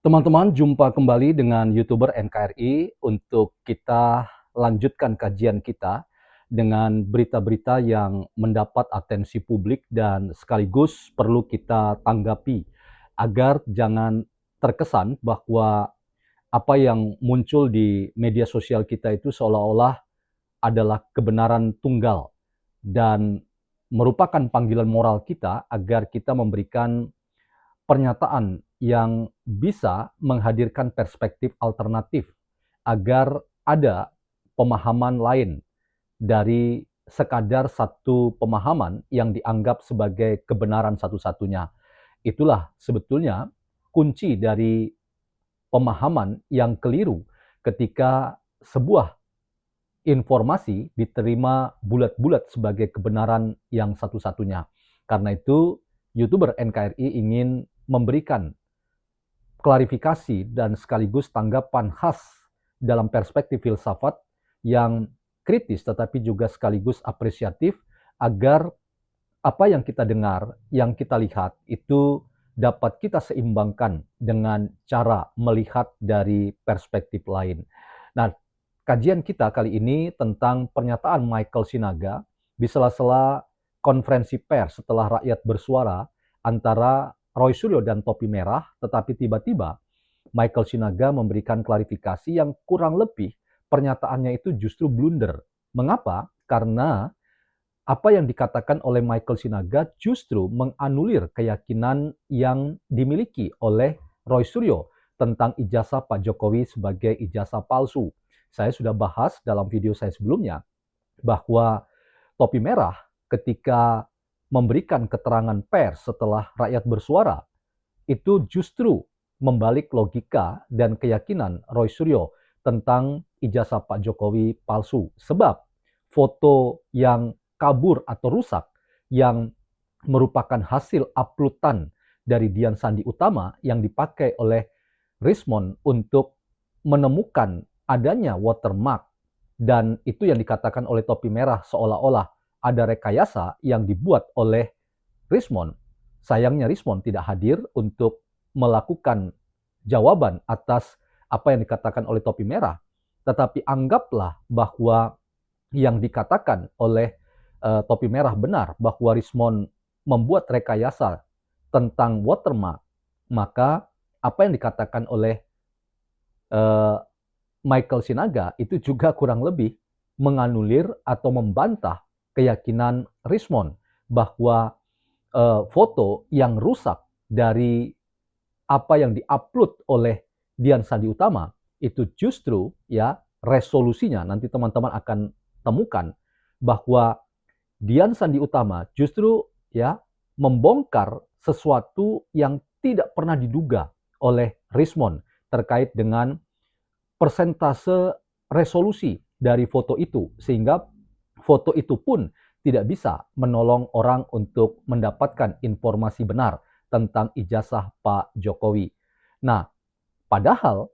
Teman-teman, jumpa kembali dengan YouTuber NKRI untuk kita lanjutkan kajian kita dengan berita-berita yang mendapat atensi publik dan sekaligus perlu kita tanggapi agar jangan terkesan bahwa apa yang muncul di media sosial kita itu seolah-olah adalah kebenaran tunggal dan merupakan panggilan moral kita agar kita memberikan pernyataan yang bisa menghadirkan perspektif alternatif agar ada pemahaman lain dari sekadar satu pemahaman yang dianggap sebagai kebenaran satu-satunya. Itulah sebetulnya kunci dari pemahaman yang keliru ketika sebuah informasi diterima bulat-bulat sebagai kebenaran yang satu-satunya. Karena itu, YouTuber NKRI ingin memberikan klarifikasi dan sekaligus tanggapan khas dalam perspektif filsafat yang kritis tetapi juga sekaligus apresiatif agar apa yang kita dengar, yang kita lihat itu dapat kita seimbangkan dengan cara melihat dari perspektif lain. Nah, kajian kita kali ini tentang pernyataan Michael Sinaga di sela-sela konferensi pers setelah rakyat bersuara antara Roy Suryo dan Topi Merah, tetapi tiba-tiba Michael Sinaga memberikan klarifikasi yang kurang lebih pernyataannya itu justru blunder. Mengapa? Karena apa yang dikatakan oleh Michael Sinaga justru menganulir keyakinan yang dimiliki oleh Roy Suryo tentang ijazah Pak Jokowi sebagai ijazah palsu. Saya sudah bahas dalam video saya sebelumnya bahwa Topi Merah ketika memberikan keterangan pers setelah rakyat bersuara itu justru membalik logika dan keyakinan Roy Suryo tentang ijazah Pak Jokowi palsu. Sebab foto yang kabur atau rusak yang merupakan hasil uploadan dari Dian Sandi Utama yang dipakai oleh Rismond untuk menemukan adanya watermark dan itu yang dikatakan oleh Topi Merah seolah-olah ada rekayasa yang dibuat oleh Rismond. Sayangnya Rismond tidak hadir untuk melakukan jawaban atas apa yang dikatakan oleh Topi Merah. Tetapi anggaplah bahwa yang dikatakan oleh Topi Merah benar bahwa Rismond membuat rekayasa tentang watermark, maka apa yang dikatakan oleh uh, Michael Sinaga itu juga kurang lebih menganulir atau membantah keyakinan Rismond bahwa foto yang rusak dari apa yang diupload oleh Dian Sandi Utama itu justru ya resolusinya nanti teman-teman akan temukan bahwa Dian Sandi Utama justru ya membongkar sesuatu yang tidak pernah diduga oleh Rismond terkait dengan persentase resolusi dari foto itu sehingga foto itu pun tidak bisa menolong orang untuk mendapatkan informasi benar tentang ijazah Pak Jokowi. Nah, padahal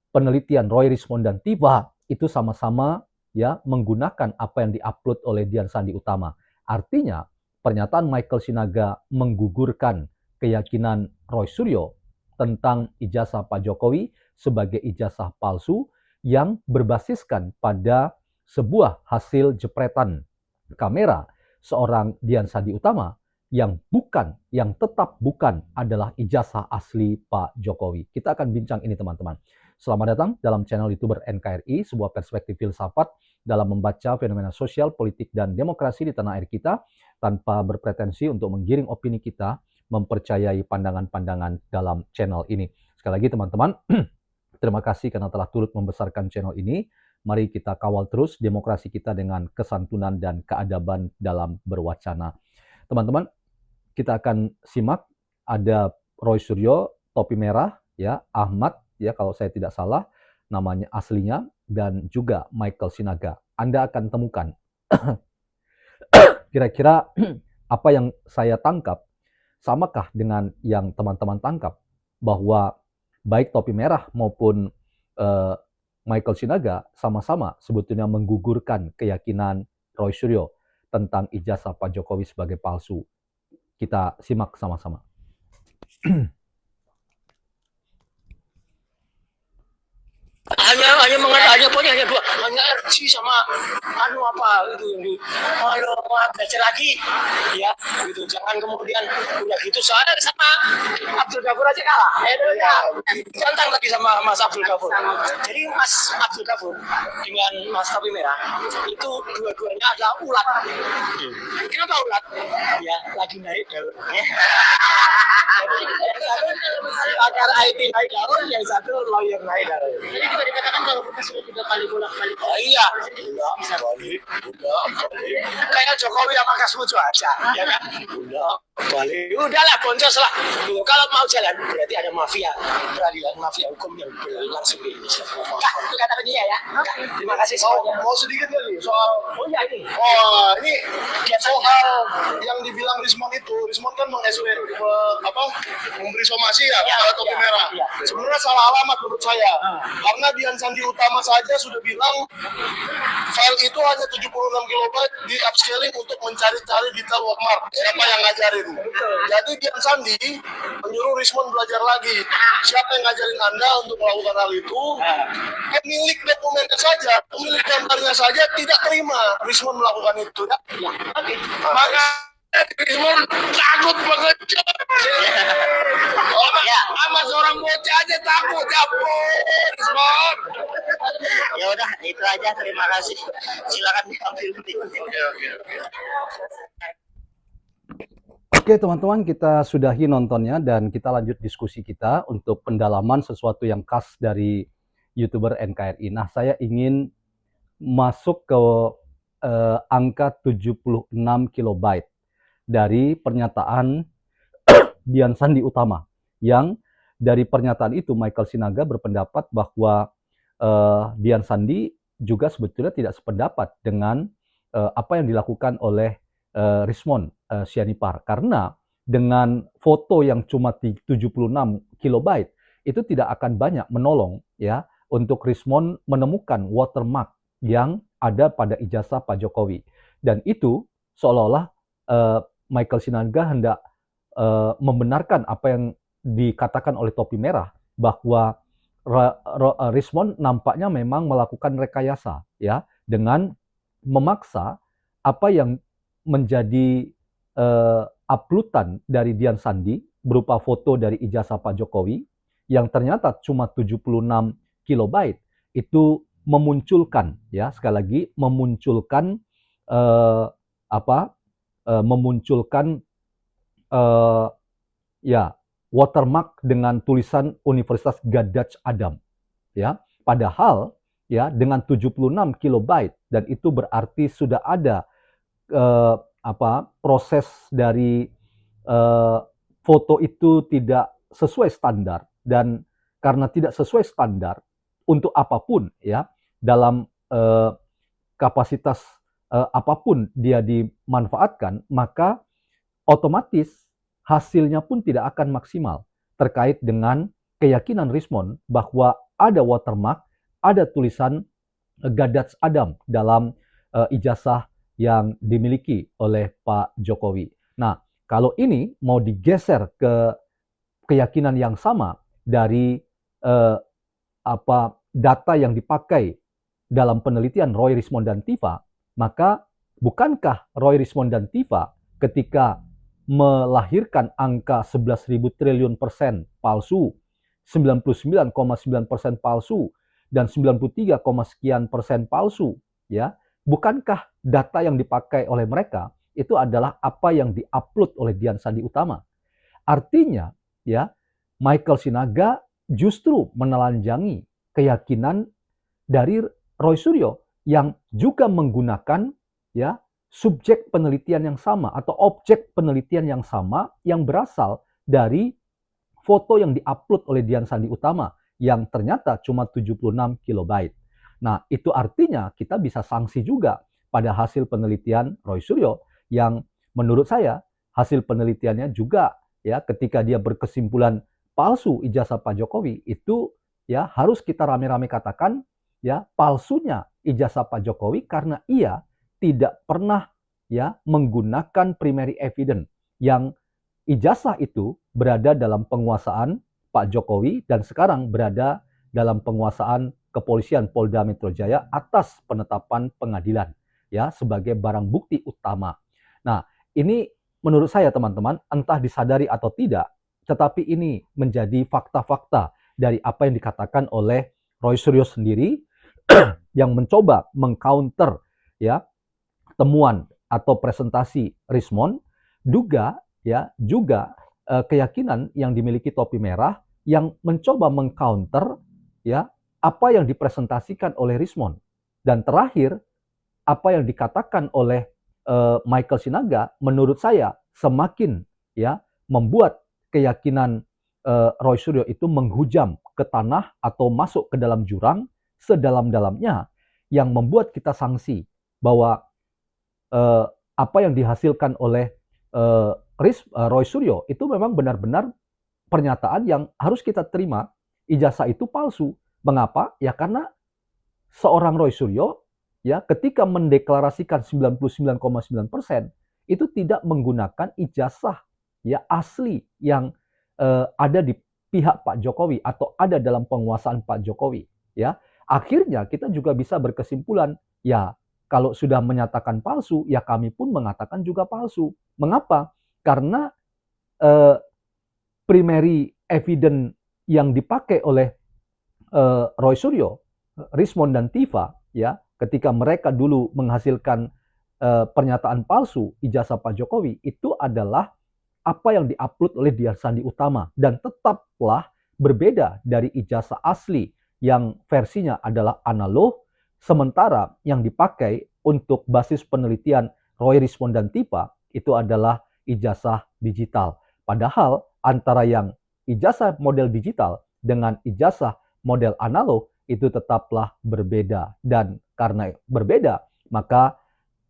penelitian Roy Rismond dan Tiba itu sama-sama ya menggunakan apa yang diupload oleh Dian Sandi Utama. Artinya, pernyataan Michael Sinaga menggugurkan keyakinan Roy Suryo tentang ijazah Pak Jokowi sebagai ijazah palsu yang berbasiskan pada sebuah hasil jepretan kamera seorang Dian Sandi Utama yang bukan, yang tetap bukan adalah ijazah asli Pak Jokowi. Kita akan bincang ini teman-teman. Selamat datang dalam channel YouTuber NKRI, sebuah perspektif filsafat dalam membaca fenomena sosial, politik, dan demokrasi di tanah air kita tanpa berpretensi untuk menggiring opini kita, mempercayai pandangan-pandangan dalam channel ini. Sekali lagi teman-teman, terima kasih karena telah turut membesarkan channel ini. Mari kita kawal terus demokrasi kita dengan kesantunan dan keadaban dalam berwacana. Teman-teman, kita akan simak ada Roy Suryo, Topi Merah, ya, Ahmad, ya kalau saya tidak salah namanya aslinya, dan juga Michael Sinaga. Anda akan temukan kira-kira apa yang saya tangkap samakah dengan yang teman-teman tangkap bahwa baik Topi Merah maupun uh, Michael Sinaga sama-sama sebetulnya menggugurkan keyakinan Roy Suryo tentang ijazah Pak Jokowi sebagai palsu. Kita simak sama-sama. hanya pokoknya hanya dua, hanya RG sama anu apa itu ini. Ayo belajar lagi ya gitu, jangan kemudian udah gitu soalnya sama Abdul Ghafur aja kalah ya, tantang lagi sama Mas Abdul Ghafur. Jadi Mas Abdul Ghafur dengan Mas Topi Merah itu dua-duanya adalah ulat. Kenapa ulat? Ya lagi naik daun. Yang satu akar IT naik daun, yang satu lawyer naik daun. Jadi juga dikatakan kalau kita sudah 3 kali bolak-balik. Iya, bisa balik, kayak Jokowi sama Kasmujo aja, ya kan? Balik, udahlah boncos lah. Kalau mau jalan berarti ada mafia peradilan, mafia hukum yang berlangsung di Indonesia. Itu kata dia ya. Terima kasih semuanya. Mau sedikit lagi soal ini. ini soal yang dibilang Rismon itu, Rismon kan memberi somasi ya kepada Topi Merah. Sebenarnya salah alamat menurut saya. Karena Dian Sandi Utama saja sudah bilang file itu hanya 76 KB di upscaling untuk mencari-cari detail workmark. Siapa yang ngajarin? Jadi Dian Sandi menyuruh Rismon belajar lagi. Siapa yang ngajarin Anda untuk melakukan hal itu? Pemilik dokumennya saja, pemilik gambarnya saja tidak terima Rismon melakukan itu. Ya. Maka Rismon takut banget. Sama seorang bocah aja takut, Rismon. Ya udah, itu aja. Terima kasih. Silakan diambil. Oke teman-teman, kita sudahi nontonnya dan kita lanjut diskusi kita untuk pendalaman sesuatu yang khas dari YouTuber NKRI. Nah, saya ingin masuk ke angka 76 KB dari pernyataan Dian Sandi Utama, yang dari pernyataan itu Michael Sinaga berpendapat bahwa Dian Sandi juga sebetulnya tidak sependapat dengan apa yang dilakukan oleh Rismon Sianipar, karena dengan foto yang cuma 76 KB itu tidak akan banyak menolong ya untuk Rismon menemukan watermark yang ada pada ijazah Pak Jokowi, dan itu seolah-olah Michael Sinaga hendak membenarkan apa yang dikatakan oleh Topi Merah bahwa Rismon nampaknya memang melakukan rekayasa ya dengan memaksa apa yang menjadi uploadan dari Dian Sandi berupa foto dari ijazah Pak Jokowi yang ternyata cuma 76 KB itu memunculkan ya, sekali lagi memunculkan memunculkan ya watermark dengan tulisan Universitas Gadjah Adam ya, padahal ya dengan 76 KB dan itu berarti sudah ada proses dari foto itu tidak sesuai standar, dan karena tidak sesuai standar untuk apapun ya dalam kapasitas apapun dia dimanfaatkan, maka otomatis hasilnya pun tidak akan maksimal terkait dengan keyakinan Rismon bahwa ada watermark, ada tulisan Gadjah Adam dalam ijazah yang dimiliki oleh Pak Jokowi. Nah, kalau ini mau digeser ke keyakinan yang sama dari data yang dipakai dalam penelitian Roy Rismon dan Tifa, maka bukankah Roy Rismon dan Tifa ketika melahirkan angka 11.000 triliun persen palsu, 99,9% palsu, dan 93, sekian persen palsu, ya, bukankah data yang dipakai oleh mereka itu adalah apa yang diupload oleh Dian Sandi Utama? Artinya, ya, Michael Sinaga justru menelanjangi keyakinan dari Roy Suryo yang juga menggunakan ya subjek penelitian yang sama atau objek penelitian yang sama yang berasal dari foto yang diupload oleh Dian Sandi Utama yang ternyata cuma 76 KB. Nah, itu artinya kita bisa sanksi juga pada hasil penelitian Roy Suryo yang menurut saya hasil penelitiannya juga ya ketika dia berkesimpulan palsu ijazah Pak Jokowi itu ya harus kita rame-rame katakan ya palsunya ijazah Pak Jokowi karena ia tidak pernah ya menggunakan primary evidence yang ijazah itu berada dalam penguasaan Pak Jokowi dan sekarang berada dalam penguasaan kepolisian Polda Metro Jaya atas penetapan pengadilan ya sebagai barang bukti utama. Nah, ini menurut saya teman-teman, entah disadari atau tidak, tetapi ini menjadi fakta-fakta dari apa yang dikatakan oleh Roy Suryo sendiri yang mencoba mengcounter ya temuan atau presentasi Rismond, juga keyakinan yang dimiliki Topi Merah yang mencoba mengcounter ya apa yang dipresentasikan oleh Rismond. Dan terakhir, apa yang dikatakan oleh Michael Sinaga menurut saya semakin ya membuat keyakinan Roy Suryo itu menghujam ke tanah atau masuk ke dalam jurang sedalam-dalamnya, yang membuat kita sanksi bahwa apa yang dihasilkan oleh Roy Suryo itu memang benar-benar pernyataan yang harus kita terima. Ijazah itu palsu. Mengapa? Ya karena seorang Roy Suryo ya ketika mendeklarasikan 99,9% itu tidak menggunakan ijazah ya asli yang ada di pihak Pak Jokowi atau ada dalam penguasaan Pak Jokowi ya. Akhirnya kita juga bisa berkesimpulan ya kalau sudah menyatakan palsu ya kami pun mengatakan juga palsu. Mengapa? Karena primary evidence yang dipakai oleh Roy Suryo, Rismond dan Tifa ya ketika mereka dulu menghasilkan pernyataan palsu ijazah Pak Jokowi itu adalah apa yang diupload oleh Dian Sandi Utama dan tetaplah berbeda dari ijazah asli yang versinya adalah analog, sementara yang dipakai untuk basis penelitian Roy, Rismond dan Tifa itu adalah ijazah digital. Padahal antara yang ijazah model digital dengan ijazah model analog itu tetaplah berbeda, dan karena berbeda maka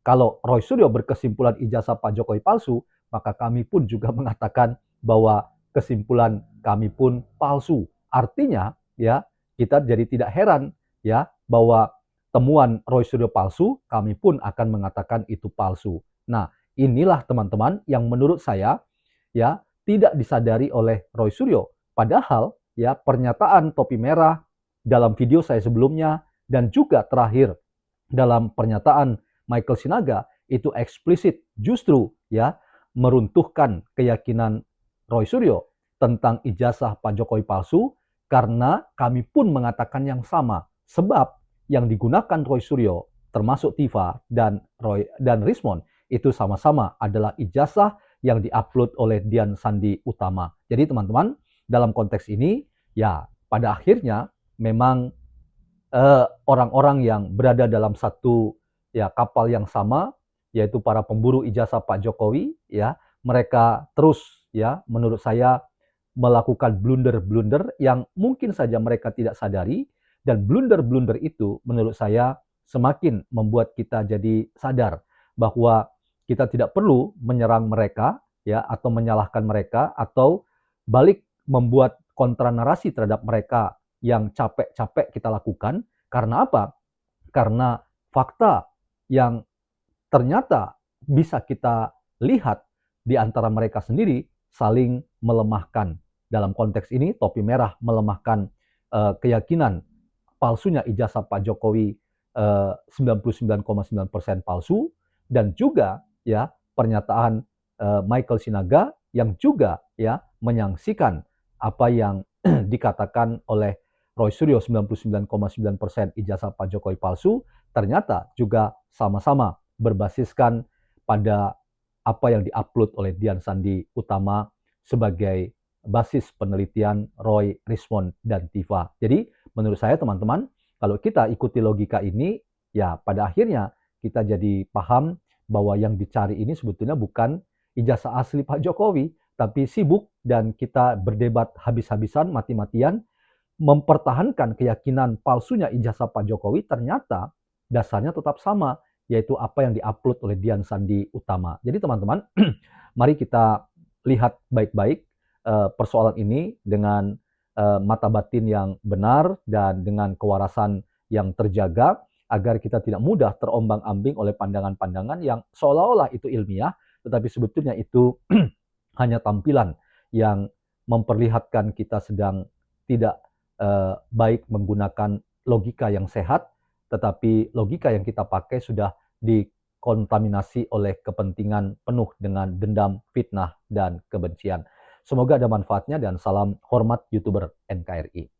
kalau Roy Suryo berkesimpulan ijazah Pak Jokowi palsu, maka kami pun juga mengatakan bahwa kesimpulan kami pun palsu. Artinya ya kita jadi tidak heran ya bahwa temuan Roy Suryo palsu, kami pun akan mengatakan itu palsu. Nah, inilah teman-teman yang menurut saya ya tidak disadari oleh Roy Suryo. Padahal ya pernyataan Topi Merah dalam video saya sebelumnya dan juga terakhir dalam pernyataan Michael Sinaga itu eksplisit justru ya meruntuhkan keyakinan Roy Suryo tentang ijazah Pak Jokowi palsu, karena kami pun mengatakan yang sama, sebab yang digunakan Roy Suryo termasuk Tifa dan Rismond itu sama-sama adalah ijazah yang diupload oleh Dian Sandi Utama. Jadi teman-teman, dalam konteks ini ya pada akhirnya memang orang-orang yang berada dalam satu ya kapal yang sama, yaitu para pemburu ijazah Pak Jokowi ya, mereka terus ya menurut saya melakukan blunder-blunder yang mungkin saja mereka tidak sadari, dan blunder-blunder itu menurut saya semakin membuat kita jadi sadar bahwa kita tidak perlu menyerang mereka ya atau menyalahkan mereka atau balik membuat kontra narasi terhadap mereka yang capek-capek kita lakukan. Karena apa? Karena fakta yang ternyata bisa kita lihat di antara mereka sendiri saling melemahkan. Dalam konteks ini Topi Merah melemahkan keyakinan palsunya ijazah Pak Jokowi 99,9% palsu, dan juga ya pernyataan Michael Sinaga yang juga ya menyaksikan apa yang dikatakan oleh Roy Suryo 99,9% ijazah Pak Jokowi palsu, ternyata juga sama-sama berbasiskan pada apa yang diupload oleh Dian Sandi Utama sebagai basis penelitian Roy, Rismond, dan Tifa. Jadi menurut saya teman-teman, kalau kita ikuti logika ini, ya pada akhirnya kita jadi paham bahwa yang dicari ini sebetulnya bukan ijazah asli Pak Jokowi, tapi sibuk dan kita berdebat habis-habisan, mati-matian, mempertahankan keyakinan palsunya ijazah Pak Jokowi, ternyata dasarnya tetap sama, yaitu apa yang diupload oleh Dian Sandi Utama. Jadi teman-teman, mari kita lihat baik-baik persoalan ini dengan mata batin yang benar dan dengan kewarasan yang terjaga, agar kita tidak mudah terombang-ambing oleh pandangan-pandangan yang seolah-olah itu ilmiah, tetapi sebetulnya itu hanya tampilan yang memperlihatkan kita sedang tidak baik menggunakan logika yang sehat, tetapi logika yang kita pakai sudah dikontaminasi oleh kepentingan penuh dengan dendam, fitnah, dan kebencian. Semoga ada manfaatnya dan salam hormat YouTuber NKRI.